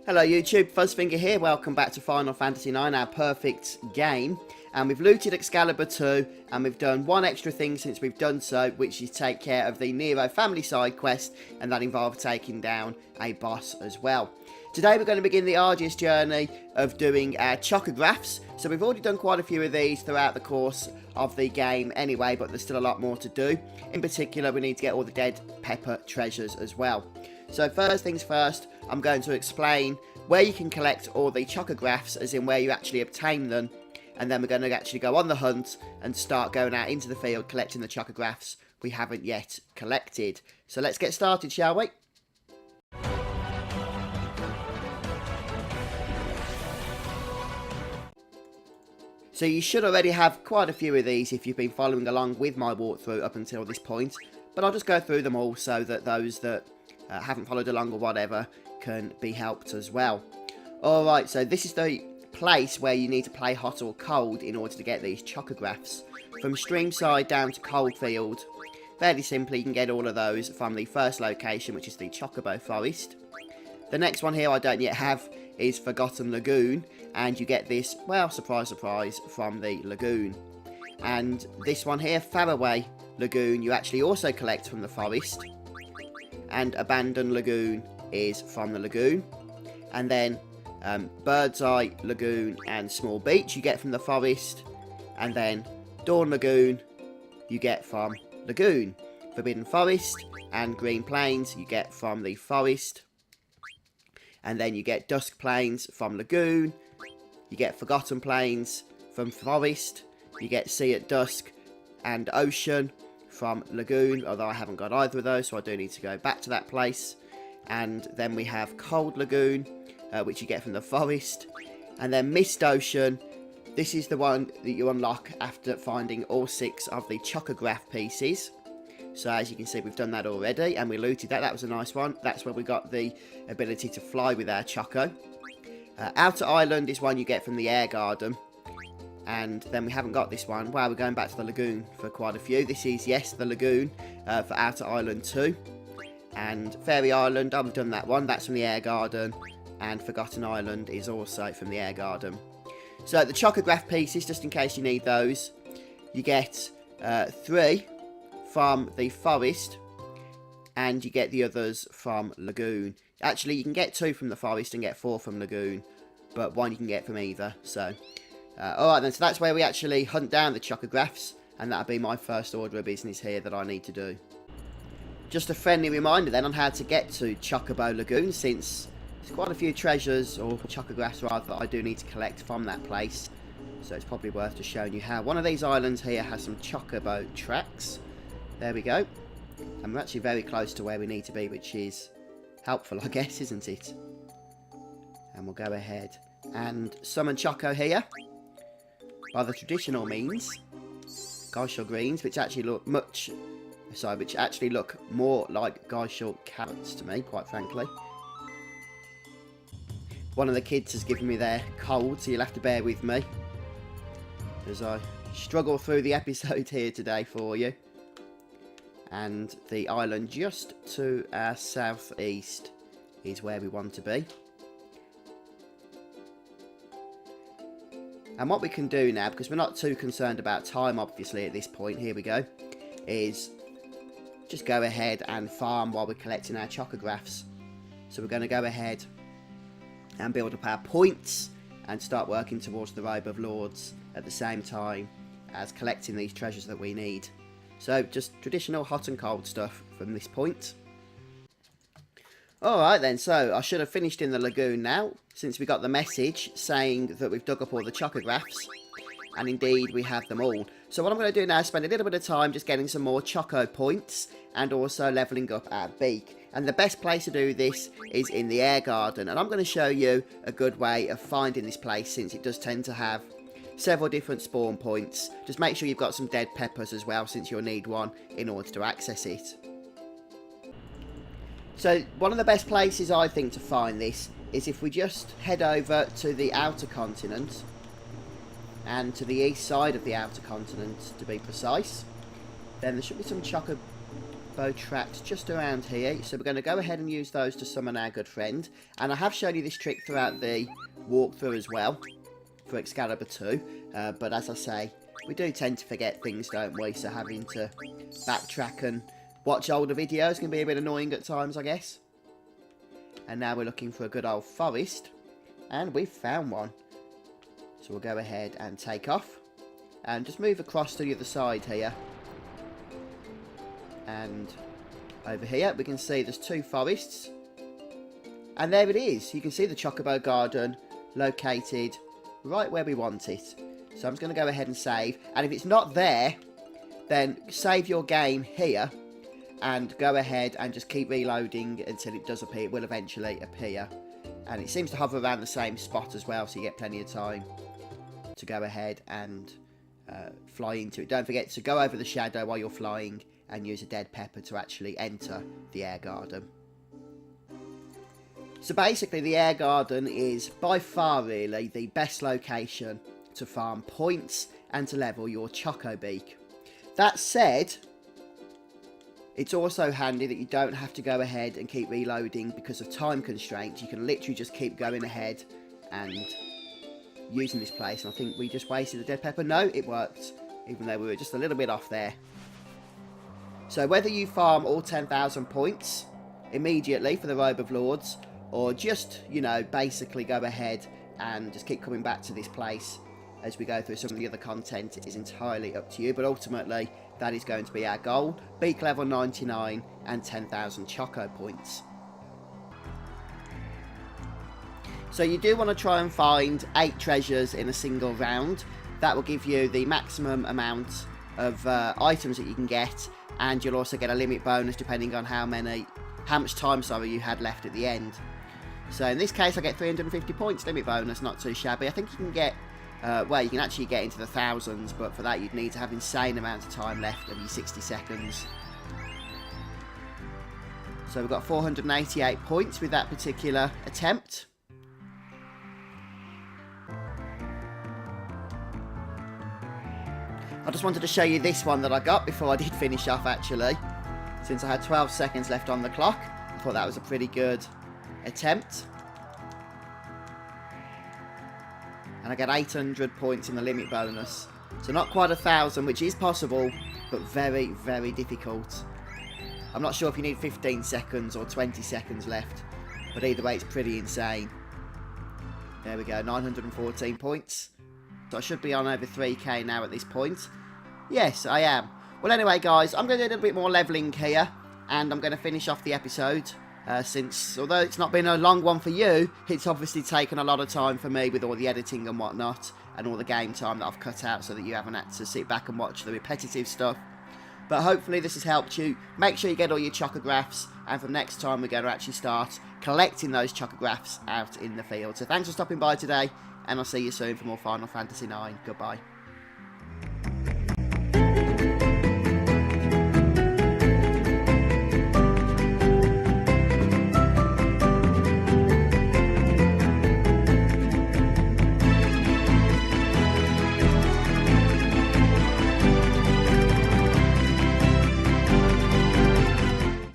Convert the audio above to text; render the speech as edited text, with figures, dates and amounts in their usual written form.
Hello YouTube, Fuzzfinger here, welcome back to Final Fantasy IX, our perfect game. And we've looted Excalibur II, and we've done one extra thing since we've done so, which is take care of the Nero family side quest, and that involved taking down a boss as well. Today we're going to begin the arduous journey of doing our Chocographs. So we've already done quite a few of these throughout the course of the game anyway, but there's still a lot more to do. In particular, we need to get all the dead pepper treasures as well. So first things first, I'm going to explain where you can collect all the Chocographs, as in where you actually obtain them, and then we're going to actually go on the hunt and start going out into the field collecting the Chocographs we haven't yet collected. So let's get started, shall we? So you should already have quite a few of these if you've been following along with my walkthrough up until this point, but I'll just go through them all so that those that haven't followed along or whatever can be helped as well. Alright, so this is the place where you need to play hot or cold in order to get these Chocographs. From Streamside down to Coldfield, fairly simply you can get all of those from the first location, which is the Chocobo Forest. The next one here I don't yet have is Forgotten Lagoon, and you get this, well, surprise surprise, from the lagoon. And this one here, Faraway Lagoon, you actually also collect from the forest. And Abandoned Lagoon is from the lagoon. And then Bird's Eye Lagoon and Small Beach you get from the forest. And then Dawn Lagoon you get from lagoon. Forbidden Forest and Green Plains you get from the forest. And then you get Dusk Plains from lagoon. You get Forgotten Plains from forest. You get Sea at Dusk and Ocean from lagoon, although I haven't got either of those, so I do need to go back to that place. And then we have Cold Lagoon, which you get from the forest. And then Mist Ocean, this is the one that you unlock after finding all 6 of the Chocograph pieces. So as you can see, we've done that already, and we looted that. That was a nice one. That's where we got the ability to fly with our Choco. Outer Island is one you get from the Air Garden. And then we haven't got this one. Wow, we're going back to the lagoon for quite a few. This is, yes, the lagoon for Outer Island 2. And Fairy Island, I've done that one. That's from the Air Garden. And Forgotten Island is also from the Air Garden. So the Chocograph pieces, just in case you need those, you get 3 from the forest. And you get the others from lagoon. Actually, you can get 2 from the forest and get 4 from lagoon. But 1 you can get from either, so... Alright then, so that's where we actually hunt down the Chocographs, and that'll be my first order of business here that I need to do. Just a friendly reminder then on how to get to Chocobo Lagoon, since there's quite a few treasures, or Chocographs rather, that I do need to collect from that place. So it's probably worth just showing you how. One of these islands here has some Chocobo tracks. There we go. And we're actually very close to where we need to be, which is helpful, I guess, isn't it? And we'll go ahead and summon Choco here by the traditional means, Geishel greens, which actually look more like Geishel carrots to me, quite frankly. One of the kids has given me their cold, so you'll have to bear with me as I struggle through the episode here today for you. And the island just to our southeast is where we want to be. And what we can do now, because we're not too concerned about time obviously at this point, here we go, is just go ahead and farm while we're collecting our Chocographs. So we're going to go ahead and build up our points and start working towards the Robe of Lords at the same time as collecting these treasures that we need. So just traditional hot and cold stuff from this point. Alright then, so I should have finished in the lagoon now, since we got the message saying that we've dug up all the Chocographs, and indeed we have them all. So what I'm going to do now is spend a little bit of time just getting some more Choco points, and also levelling up our beak. And the best place to do this is in the Air Garden, and I'm going to show you a good way of finding this place, since it does tend to have several different spawn points. Just make sure you've got some dead peppers as well, since you'll need one in order to access it. So one of the best places I think to find this is if we just head over to the outer continent, and to the east side of the outer continent to be precise. Then there should be some bow traps just around here. So we're going to go ahead and use those to summon our good friend. And I have shown you this trick throughout the walkthrough as well for Excalibur II. But as I say, we do tend to forget things, don't we? So having to backtrack and watch older videos can be a bit annoying at times, I guess. And now we're looking for a good old forest. And we've found one. So we'll go ahead and take off. And just move across to the other side here. And over here we can see there's 2 forests. And there it is. You can see the Chocobo Garden located right where we want it. So I'm just going to go ahead and save. And if it's not there, then save your game here. And go ahead and just keep reloading until it does appear. It will eventually appear. And it seems to hover around the same spot as well. So you get plenty of time to go ahead and fly into it. Don't forget to go over the shadow while you're flying. And use a dead pepper to actually enter the air garden. So basically the air garden is by far really the best location to farm points and to level your Choco Beak. That said, it's also handy that you don't have to go ahead and keep reloading because of time constraints. You can literally just keep going ahead and using this place. And I think we just wasted a dead pepper. No, it worked, even though we were just a little bit off there. So whether you farm all 10,000 points immediately for the Robe of Lords, or just, you know, basically go ahead and just keep coming back to this place as we go through some of the other content, it is entirely up to you. But ultimately, that is going to be our goal. Beak level 99 and 10,000 Choco points. So you do want to try and find 8 treasures in a single round. That will give you the maximum amount of items that you can get. And you'll also get a limit bonus depending on how much time you had left at the end. So in this case I get 350 points limit bonus, not too shabby. I think you can get, well, you can actually get into the thousands, but for that you'd need to have insane amounts of time left of your 60 seconds. So we've got 488 points with that particular attempt. I just wanted to show you this one that I got before I did finish off actually. Since I had 12 seconds left on the clock, I thought that was a pretty good attempt. And I get 800 points in the limit bonus. So not quite 1,000, which is possible, but very, very difficult. I'm not sure if you need 15 seconds or 20 seconds left, but either way it's pretty insane. There we go, 914 points. So I should be on over 3k now at this point. Yes, I am. Well, anyway, guys, I'm going to do a little bit more levelling here. And I'm going to finish off the episode. Since, although it's not been a long one for you, it's obviously taken a lot of time for me with all the editing and whatnot. And all the game time that I've cut out so that you haven't had to sit back and watch the repetitive stuff. But hopefully this has helped you. Make sure you get all your Chocographs. And from next time, we're going to actually start collecting those Chocographs out in the field. So thanks for stopping by today. And I'll see you soon for more Final Fantasy IX. Goodbye.